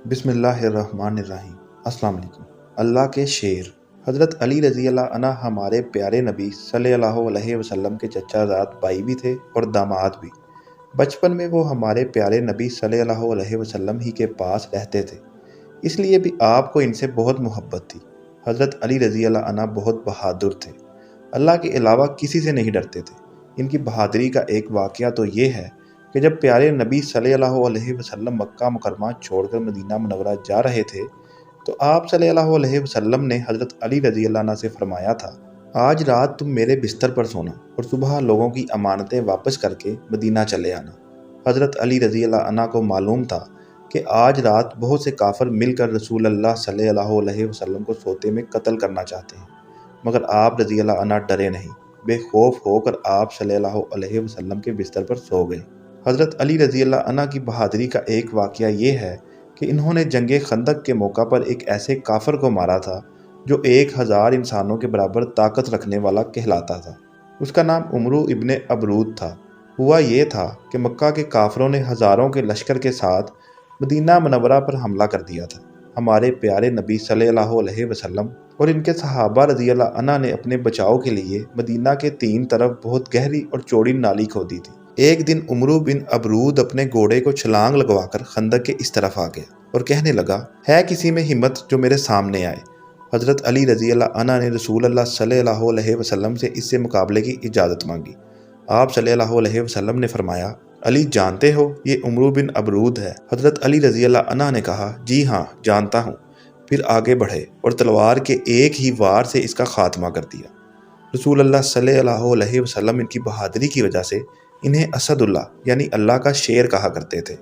बिस्मिल्लाहिर्रहमानिर्रहीम। अस्सलाम वालेकुम। अल्लाह के शेर हज़रत अली रज़ी अल्लाह अन्हु हमारे प्यारे नबी सल्लल्लाहु अलैहि वसल्लम के चचाज़ाद भाई भी थे और दामाद भी। बचपन में वो हमारे प्यारे नबी सल्लल्लाहु अलैहि वसल्लम ही के पास रहते थे, इसलिए भी आपको इनसे बहुत मोहब्बत थी। हज़रत अली रज़ी अल्लाह अन्हु बहुत बहादुर थे, अल्लाह के अलावा किसी से नहीं डरते थे। इनकी बहादुरी का एक वाक़या तो ये है कि जब प्यारे नबी सल्लल्लाहु अलैहि वसल्लम मक्का मुकरमा छोड़कर मदीना मुनव्वरा जा रहे थे, तो आप सल्लल्लाहु अलैहि वसल्लम ने हज़रत अली रज़ी अल्लाह अन्हु से फरमाया था, आज रात तुम मेरे बिस्तर पर सोना और सुबह लोगों की अमानतें वापस करके मदीना चले आना। हज़रत अली रज़ी अल्लाह अन्हु को मालूम था कि आज रात बहुत से काफिर मिलकर रसूल अल्लाह सल्लल्लाहु अलैहि वसल्लम को सोते में कत्ल करना चाहते हैं, मगर आप रज़ी अल्लाह अन्हु डरे नहीं, बेखौफ होकर आप सल्लल्लाहु अलैहि वसल्लम के बिस्तर पर सो गए। हज़रत अली रज़ी अल्लाह अन्हु की बहादुरी का एक वाक़या ये है कि इन्होंने जंगे खंदक के मौका पर एक ऐसे काफिर को मारा था जो 1000 इंसानों के बराबर ताकत रखने वाला कहलाता था। उसका नाम उमरू इब्ने अबरूद था। हुआ ये था कि मक्का के काफिरों ने हज़ारों के लश्कर के साथ मदीना मुनव्वरा पर हमला कर दिया था। हमारे प्यारे नबी सल्लल्लाहु अलैहि वसल्लम और इनके सहाबा रज़ी अल्लाह अन्हु ने अपने बचाव के लिए मदीना के 3 तरफ बहुत गहरी और चौड़ी नाली खोदी थी। एक दिन उमरू बिन अबरूद अपने घोड़े को छलांग लगवाकर खंदक के इस तरफ आ गया और कहने लगा, है किसी में हिम्मत जो मेरे सामने आए। हज़रत अली रज़ी अल्लाह अन्हु ने रसूल अल्लाह सल्लल्लाहु अलैहि वसल्लम से इससे मुकाबले की इजाज़त मांगी। आप सल्लल्लाहु अलैहि वसल्लम ने फरमाया, अली जानते हो ये उमरू बिन अबरूद है। हज़रत अली रज़ी अल्लाह अन्हु ने कहा, जी हाँ जानता हूँ। फिर आगे बढ़े और तलवार के एक ही वार से इसका खात्मा कर दिया। रसूल अल्लाह सल्लल्लाहु अलैहि वसल्लम इनकी बहादुरी की वजह से इन्हें असदुल्लाह यानी अल्लाह का शेर कहा करते थे।